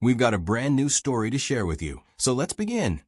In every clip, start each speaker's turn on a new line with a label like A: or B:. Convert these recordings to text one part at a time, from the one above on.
A: We've got a brand new story to share with you, so let's begin.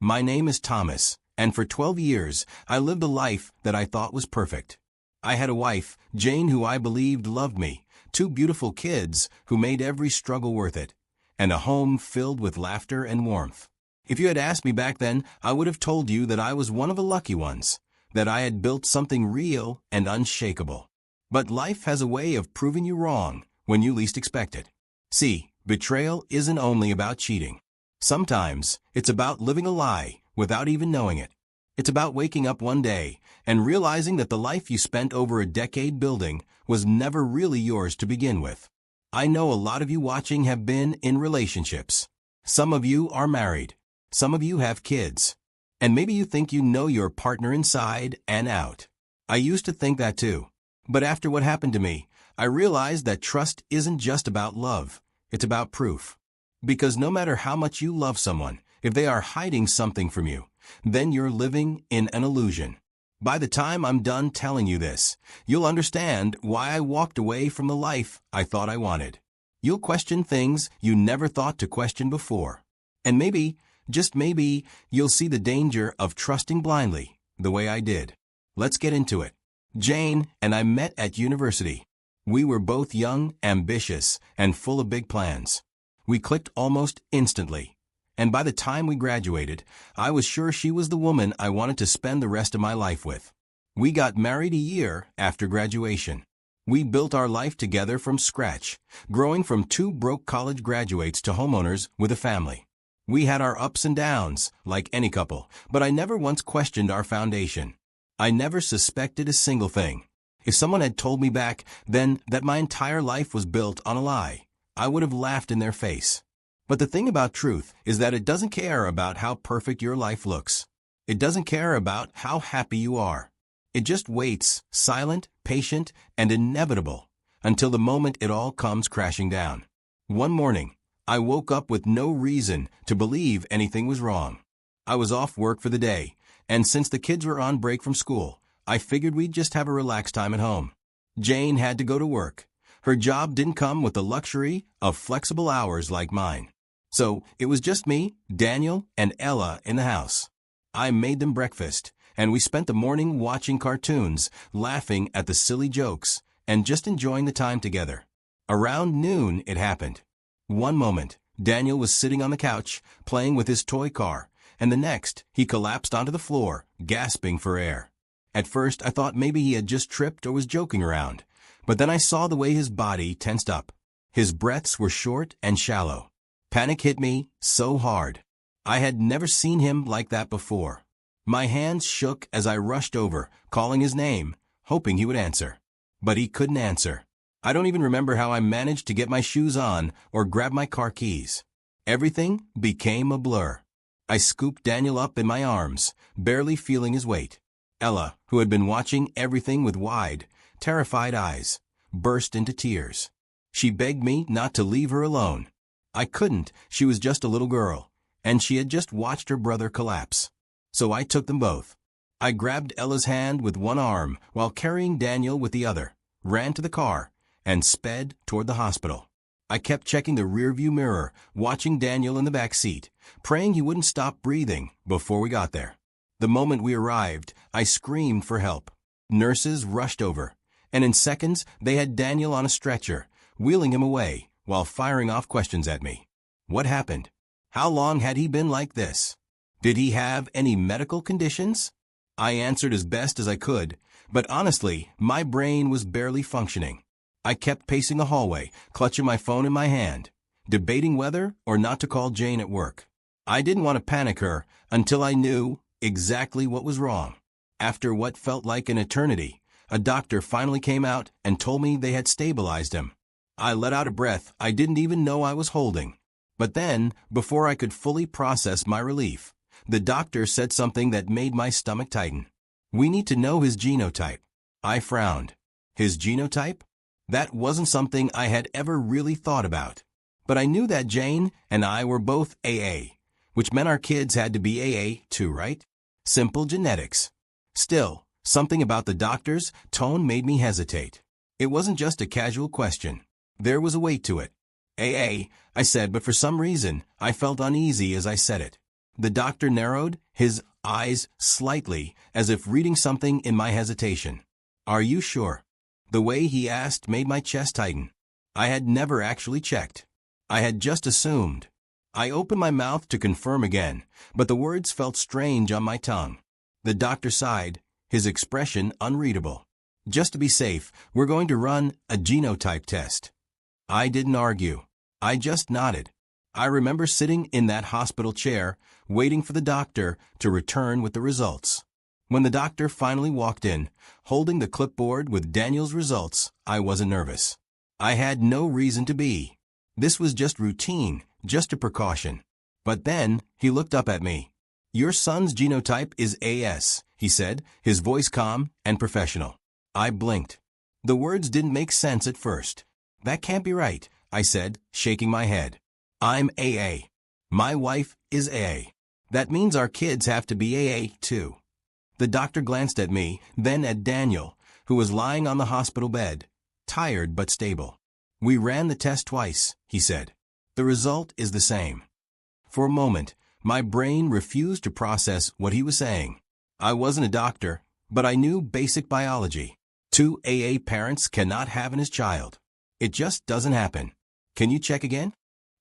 A: My name is Thomas, and for 12 years, I lived a life that I thought was perfect. I had a wife, Jane, who I believed loved me, 2 beautiful kids who made every struggle worth it, and a home filled with laughter and warmth. If you had asked me back then, I would have told you that I was one of the lucky ones, that I had built something real and unshakable. But life has a way of proving you wrong when you least expect it. See, betrayal isn't only about cheating. Sometimes it's about living a lie without even knowing it. It's about waking up one day and realizing that the life you spent over a decade building was never really yours to begin with. I know a lot of you watching have been in relationships. Some of you are married. Some of you have kids. And maybe you think you know your partner inside and out. I used to think that too. But after what happened to me, I realized that trust isn't just about love. It's about proof. Because no matter how much you love someone, if they are hiding something from you, then you're living in an illusion. By the time I'm done telling you this, you'll understand why I walked away from the life I thought I wanted. You'll question things you never thought to question before. And maybe, just maybe, you'll see the danger of trusting blindly, the way I did. Let's get into it. Jane and I met at university. We were both young, ambitious, and full of big plans. We clicked almost instantly. And by the time we graduated, I was sure she was the woman I wanted to spend the rest of my life with. We got married a year after graduation. We built our life together from scratch, growing from 2 broke college graduates to homeowners with a family. We had our ups and downs, like any couple, but I never once questioned our foundation. I never suspected a single thing. If someone had told me back then that my entire life was built on a lie, I would have laughed in their face. But the thing about truth is that it doesn't care about how perfect your life looks. It doesn't care about how happy you are. It just waits, silent, patient, and inevitable, until the moment it all comes crashing down. One morning, I woke up with no reason to believe anything was wrong. I was off work for the day, and since the kids were on break from school, I figured we'd just have a relaxed time at home. Jane had to go to work. Her job didn't come with the luxury of flexible hours like mine. So it was just me, Daniel, and Ella in the house. I made them breakfast, and we spent the morning watching cartoons, laughing at the silly jokes, and just enjoying the time together. Around noon, it happened. One moment, Daniel was sitting on the couch, playing with his toy car, and the next, he collapsed onto the floor, gasping for air. At first, I thought maybe he had just tripped or was joking around, but then I saw the way his body tensed up. His breaths were short and shallow. Panic hit me so hard. I had never seen him like that before. My hands shook as I rushed over, calling his name, hoping he would answer. But he couldn't answer. I don't even remember how I managed to get my shoes on or grab my car keys. Everything became a blur. I scooped Daniel up in my arms, barely feeling his weight. Ella, who had been watching everything with wide, terrified eyes, burst into tears. She begged me not to leave her alone. I couldn't, she was just a little girl, and she had just watched her brother collapse. So I took them both. I grabbed Ella's hand with one arm while carrying Daniel with the other, ran to the car, and sped toward the hospital. I kept checking the rearview mirror, watching Daniel in the back seat, praying he wouldn't stop breathing before we got there. The moment we arrived, I screamed for help. Nurses rushed over, and in seconds they had Daniel on a stretcher, wheeling him away while firing off questions at me. What happened? How long had he been like this? Did he have any medical conditions? I answered as best as I could, but honestly, my brain was barely functioning. I kept pacing the hallway, clutching my phone in my hand, debating whether or not to call Jane at work. I didn't want to panic her until I knew exactly what was wrong. After what felt like an eternity, a doctor finally came out and told me they had stabilized him. I let out a breath I didn't even know I was holding. But then, before I could fully process my relief, the doctor said something that made my stomach tighten. "We need to know his genotype." I frowned. His genotype? That wasn't something I had ever really thought about. But I knew that Jane and I were both AA, which meant our kids had to be AA too, right? Simple genetics. Still, something about the doctor's tone made me hesitate. It wasn't just a casual question. There was a weight to it. AA, I said, but for some reason, I felt uneasy as I said it. The doctor narrowed his eyes slightly, as if reading something in my hesitation. Are you sure? The way he asked made my chest tighten. I had never actually checked. I had just assumed. I opened my mouth to confirm again, but the words felt strange on my tongue. The doctor sighed, his expression unreadable. Just to be safe, we're going to run a genotype test. I didn't argue. I just nodded. I remember sitting in that hospital chair, waiting for the doctor to return with the results. When the doctor finally walked in, holding the clipboard with Daniel's results, I wasn't nervous. I had no reason to be. This was just routine, just a precaution. But then, he looked up at me. Your son's genotype is AS, he said, his voice calm and professional. I blinked. The words didn't make sense at first. That can't be right, I said, shaking my head. I'm AA. My wife is AA. That means our kids have to be AA too. The doctor glanced at me, then at Daniel, who was lying on the hospital bed, tired but stable. We ran the test twice, he said. The result is the same. For a moment, my brain refused to process what he was saying. I wasn't a doctor, but I knew basic biology. 2 AA parents cannot have his child. It just doesn't happen. Can you check again?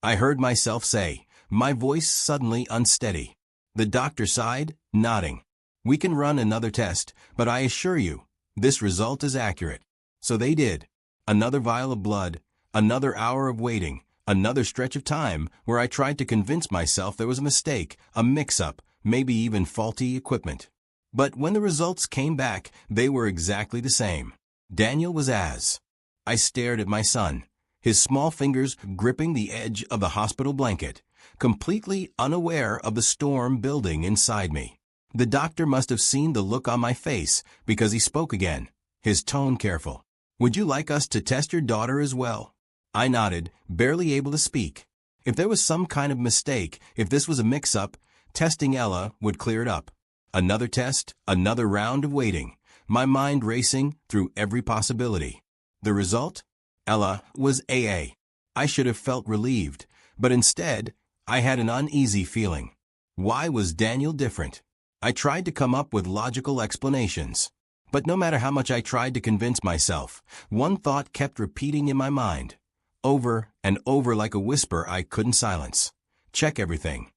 A: I heard myself say, my voice suddenly unsteady. The doctor sighed, nodding. We can run another test, but I assure you, this result is accurate. So they did. Another vial of blood, another hour of waiting, another stretch of time where I tried to convince myself there was a mistake, a mix-up, maybe even faulty equipment. But when the results came back, they were exactly the same. Daniel was as. I stared at my son, his small fingers gripping the edge of the hospital blanket, completely unaware of the storm building inside me. The doctor must have seen the look on my face because he spoke again, his tone careful. Would you like us to test your daughter as well? I nodded, barely able to speak. If there was some kind of mistake, if this was a mix-up, testing Ella would clear it up. Another test, another round of waiting, my mind racing through every possibility. The result? Ella was AA. I should have felt relieved, but instead, I had an uneasy feeling. Why was Daniel different? I tried to come up with logical explanations. But no matter how much I tried to convince myself, one thought kept repeating in my mind. Over and over like a whisper I couldn't silence. Check everything.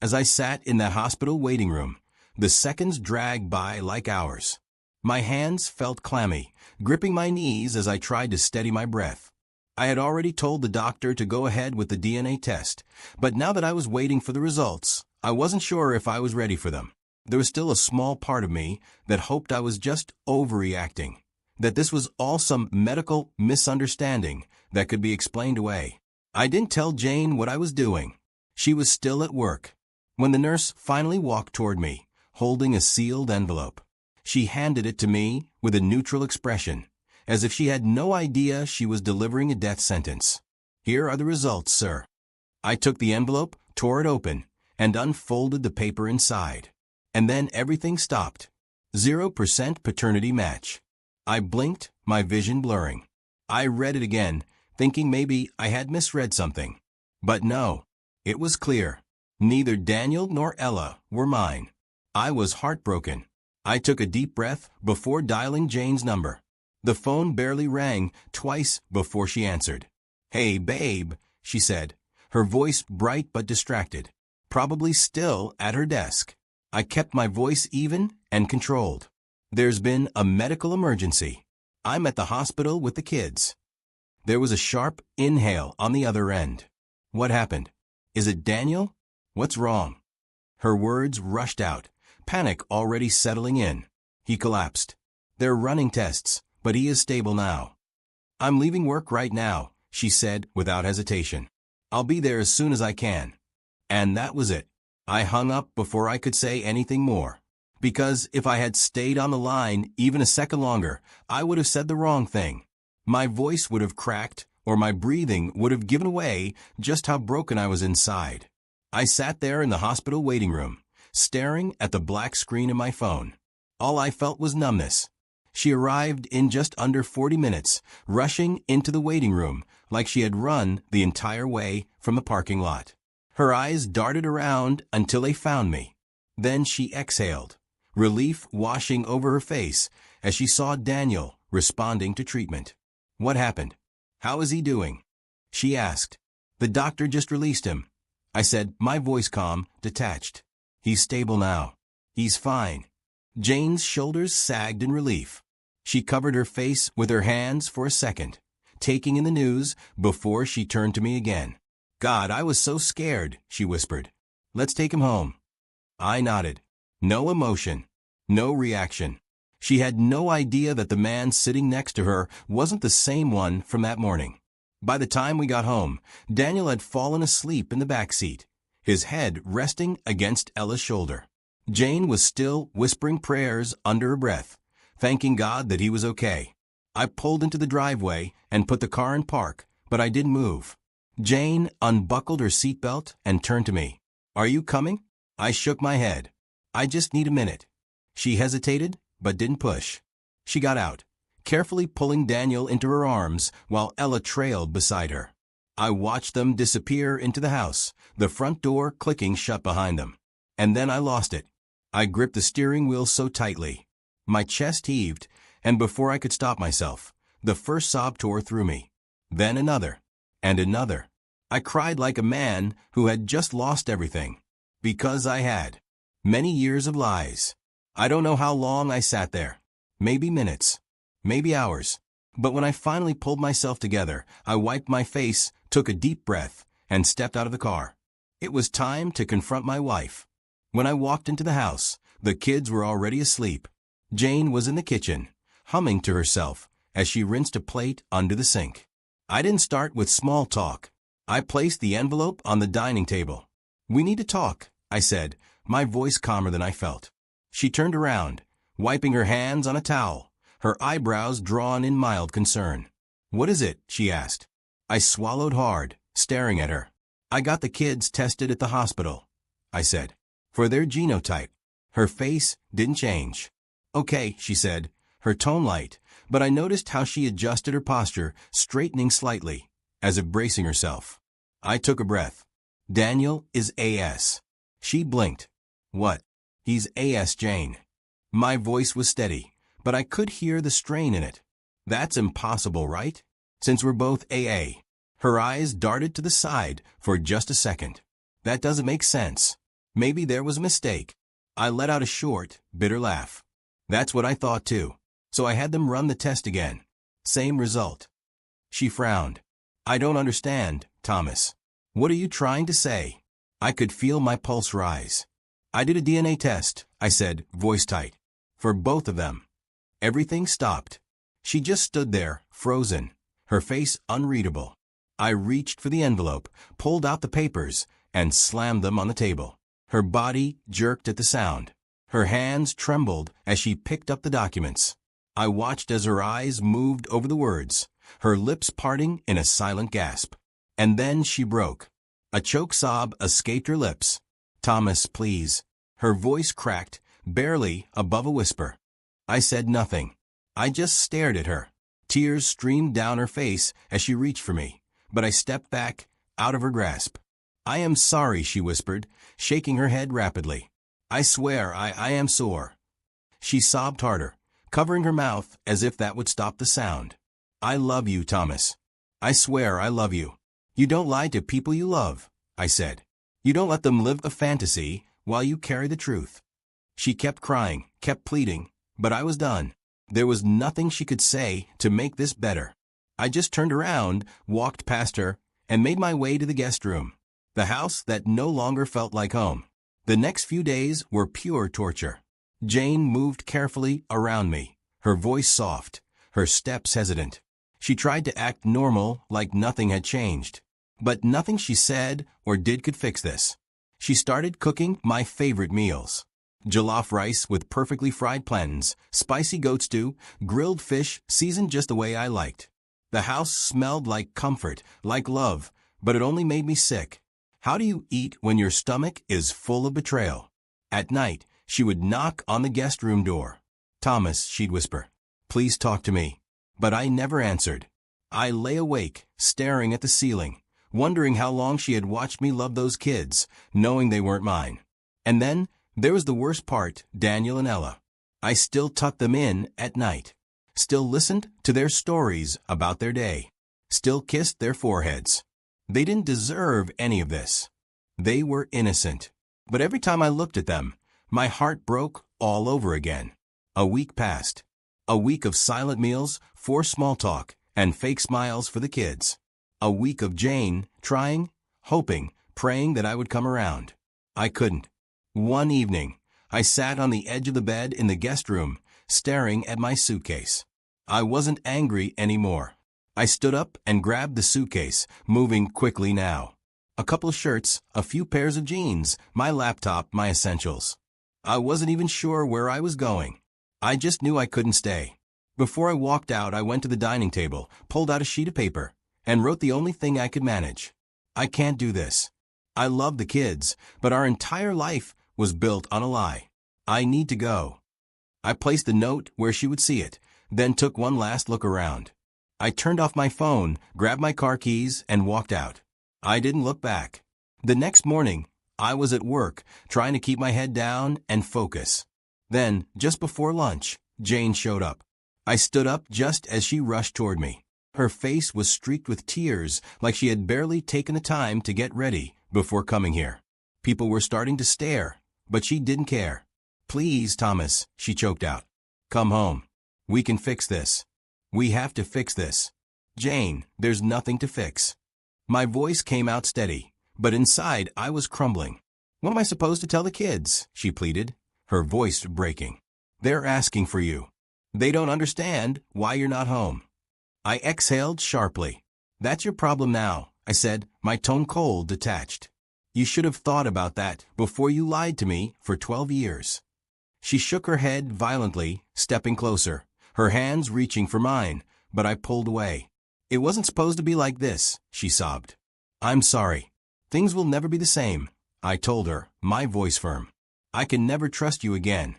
A: As I sat in that hospital waiting room, the seconds dragged by like hours. My hands felt clammy, gripping my knees as I tried to steady my breath. I had already told the doctor to go ahead with the DNA test, but now that I was waiting for the results, I wasn't sure if I was ready for them. There was still a small part of me that hoped I was just overreacting, that this was all some medical misunderstanding that could be explained away. I didn't tell Jane what I was doing. She was still at work. When the nurse finally walked toward me, holding a sealed envelope, she handed it to me with a neutral expression, as if she had no idea she was delivering a death sentence. Here are the results, sir. I took the envelope, tore it open, and unfolded the paper inside. And then everything stopped. 0% paternity match. I blinked, my vision blurring. I read it again, thinking maybe I had misread something. But no, it was clear. Neither Daniel nor Ella were mine. I was heartbroken. I took a deep breath before dialing Jane's number. The phone barely rang twice before she answered. Hey, babe, she said, her voice bright but distracted, probably still at her desk. I kept my voice even and controlled. There's been a medical emergency. I'm at the hospital with the kids. There was a sharp inhale on the other end. What happened? Is it Daniel? What's wrong? Her words rushed out, panic already settling in. He collapsed. They're running tests, but he is stable now. I'm leaving work right now, she said without hesitation. I'll be there as soon as I can. And that was it. I hung up before I could say anything more. Because if I had stayed on the line even a second longer, I would have said the wrong thing. My voice would have cracked, or my breathing would have given away just how broken I was inside. I sat there in the hospital waiting room, staring at the black screen of my phone. All I felt was numbness. She arrived in just under 40 minutes, rushing into the waiting room like she had run the entire way from the parking lot. Her eyes darted around until they found me. Then she exhaled, relief washing over her face as she saw Daniel responding to treatment. "What happened? How is he doing?" she asked. "The doctor just released him," I said, my voice calm, detached. "He's stable now. He's fine." Jane's shoulders sagged in relief. She covered her face with her hands for a second, taking in the news before she turned to me again. "God, I was so scared," she whispered. "Let's take him home." I nodded. No emotion. No reaction. She had no idea that the man sitting next to her wasn't the same one from that morning. By the time we got home, Daniel had fallen asleep in the back seat, his head resting against Ella's shoulder. Jane was still whispering prayers under her breath, thanking God that he was okay. I pulled into the driveway and put the car in park, but I didn't move. Jane unbuckled her seatbelt and turned to me. "Are you coming?" I shook my head. "I just need a minute." She hesitated, but didn't push. She got out, carefully pulling Daniel into her arms while Ella trailed beside her. I watched them disappear into the house, the front door clicking shut behind them. And then I lost it. I gripped the steering wheel so tightly. My chest heaved, and before I could stop myself, the first sob tore through me. Then another, and another. I cried like a man who had just lost everything. Because I had. Many years of lies. I don't know how long I sat there. Maybe minutes. Maybe hours. But when I finally pulled myself together, I wiped my face, took a deep breath, and stepped out of the car. It was time to confront my wife. When I walked into the house, the kids were already asleep. Jane was in the kitchen, humming to herself as she rinsed a plate under the sink. I didn't start with small talk. I placed the envelope on the dining table. "We need to talk," I said, my voice calmer than I felt. She turned around, wiping her hands on a towel, her eyebrows drawn in mild concern. "What is it?" she asked. I swallowed hard, staring at her. "I got the kids tested at the hospital," I said, "for their genotype." Her face didn't change. "Okay," she said, her tone light, but I noticed how she adjusted her posture, straightening slightly, as if bracing herself. I took a breath. "Daniel is AS." She blinked. "What?" "He's AS, Jane." My voice was steady, but I could hear the strain in it. "That's impossible, right? Since we're both AA." Her eyes darted to the side for just a second. "That doesn't make sense. Maybe there was a mistake." I let out a short, bitter laugh. "That's what I thought too. So I had them run the test again. Same result." She frowned. "I don't understand, Thomas. What are you trying to say?" I could feel my pulse rise. "I did a DNA test," I said, voice tight. "For both of them." Everything stopped. She just stood there, frozen, her face unreadable. I reached for the envelope, pulled out the papers, and slammed them on the table. Her body jerked at the sound. Her hands trembled as she picked up the documents. I watched as her eyes moved over the words, her lips parting in a silent gasp. And then she broke. A choke sob escaped her lips. "Thomas, please." Her voice cracked, barely above a whisper. I said nothing. I just stared at her. Tears streamed down her face as she reached for me, but I stepped back, out of her grasp. "I am sorry," she whispered, shaking her head rapidly. "I swear I am sore." She sobbed harder, covering her mouth as if that would stop the sound. "I love you, Thomas. I swear I love you. You don't lie to people you love," I said. "You don't let them live a fantasy while you carry the truth." She kept crying, kept pleading, but I was done. There was nothing she could say to make this better. I just turned around, walked past her, and made my way to the guest room, the house that no longer felt like home. The next few days were pure torture. Jane moved carefully around me, her voice soft, her steps hesitant. She tried to act normal, like nothing had changed. But nothing she said or did could fix this. She started cooking my favorite meals. Jollof rice with perfectly fried plantains, spicy goat stew, grilled fish seasoned just the way I liked. The house smelled like comfort, like love, but it only made me sick. How do you eat when your stomach is full of betrayal? At night, she would knock on the guest room door. "Thomas," she'd whisper, Please talk to me. But I never answered. I lay awake, staring at the ceiling, wondering how long she had watched me love those kids, knowing they weren't mine. And then, there was the worst part, Daniel and Ella. I still tucked them in at night. Still listened to their stories about their day. Still kissed their foreheads. They didn't deserve any of this. They were innocent. But every time I looked at them, my heart broke all over again. A week passed. A week of silent meals, forced small talk, and fake smiles for the kids. A week of Jane trying, hoping, praying that I would come around. I couldn't. One evening, I sat on the edge of the bed in the guest room, staring at my suitcase. I wasn't angry anymore. I stood up and grabbed the suitcase, moving quickly now. A couple of shirts, a few pairs of jeans, my laptop, my essentials. I wasn't even sure where I was going. I just knew I couldn't stay. Before I walked out, I went to the dining table, pulled out a sheet of paper, and wrote the only thing I could manage. I can't do this. I love the kids, but our entire life was built on a lie. I need to go. I placed the note where she would see it, then took one last look around. I turned off my phone, grabbed my car keys, and walked out. I didn't look back. The next morning, I was at work, trying to keep my head down and focus. Then, just before lunch, Jane showed up. I stood up just as she rushed toward me. Her face was streaked with tears, like she had barely taken the time to get ready before coming here. People were starting to stare, but she didn't care. "Please, Thomas," she choked out. "Come home. We can fix this. We have to fix this. Jane, there's nothing to fix." My voice came out steady, but inside I was crumbling. "What am I supposed to tell the kids?" she pleaded, her voice breaking. "They're asking for you. They don't understand why you're not home." I exhaled sharply. "That's your problem now," I said, my tone cold, detached. "You should have thought about that before you lied to me for 12 years. She shook her head violently, stepping closer, her hands reaching for mine, but I pulled away. "It wasn't supposed to be like this," she sobbed. "I'm sorry. Things will never be the same," I told her, my voice firm. "I can never trust you again."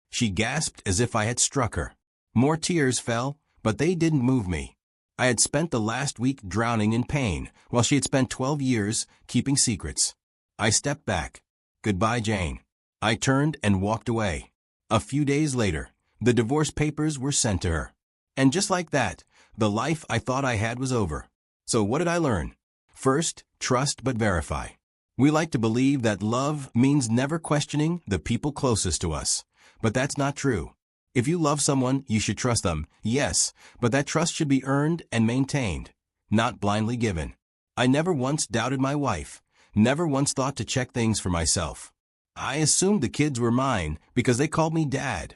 A: She gasped as if I had struck her. More tears fell, but they didn't move me. I had spent the last week drowning in pain, while she had spent 12 years keeping secrets. I stepped back. "Goodbye, Jane." I turned and walked away. A few days later, the divorce papers were sent to her. And just like that, the life I thought I had was over. So what did I learn? First, trust but verify. We like to believe that love means never questioning the people closest to us. But that's not true. If you love someone, you should trust them, yes, but that trust should be earned and maintained, not blindly given. I never once doubted my wife, never once thought to check things for myself. I assumed the kids were mine because they called me Dad.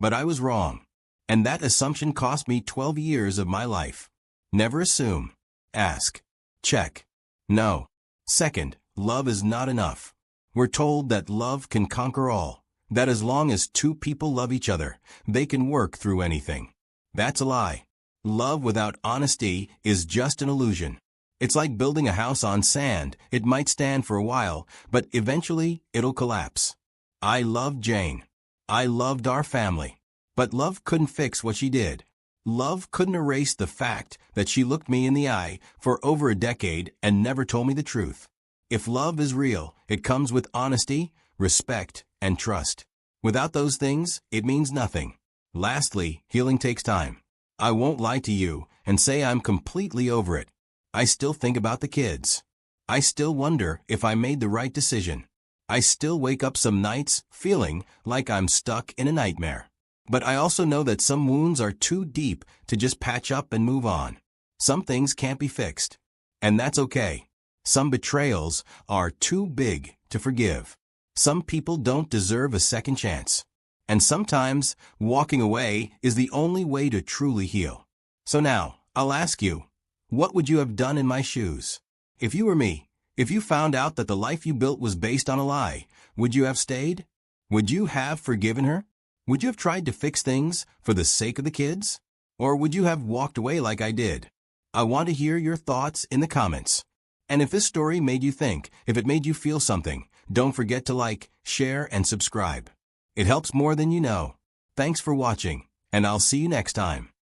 A: But I was wrong. And that assumption cost me 12 years of my life. Never assume. Ask. Check. No. Second, love is not enough. We're told that love can conquer all, that as long as two people love each other, they can work through anything. That's a lie. Love without honesty is just an illusion. It's like building a house on sand. It might stand for a while, but eventually it'll collapse. I loved Jane. I loved our family. But love couldn't fix what she did. Love couldn't erase the fact that she looked me in the eye for over a decade and never told me the truth. If love is real, it comes with honesty, respect, and trust. Without those things, it means nothing. Lastly, healing takes time. I won't lie to you and say I'm completely over it. I still think about the kids. I still wonder if I made the right decision. I still wake up some nights feeling like I'm stuck in a nightmare. But I also know that some wounds are too deep to just patch up and move on. Some things can't be fixed. And that's okay. Some betrayals are too big to forgive. Some people don't deserve a second chance. And sometimes, walking away is the only way to truly heal. So now, I'll ask you, what would you have done in my shoes? If you were me, if you found out that the life you built was based on a lie, would you have stayed? Would you have forgiven her? Would you have tried to fix things for the sake of the kids? Or would you have walked away like I did? I want to hear your thoughts in the comments. And if this story made you think, if it made you feel something, don't forget to like, share, and subscribe. It helps more than you know. Thanks for watching, and I'll see you next time.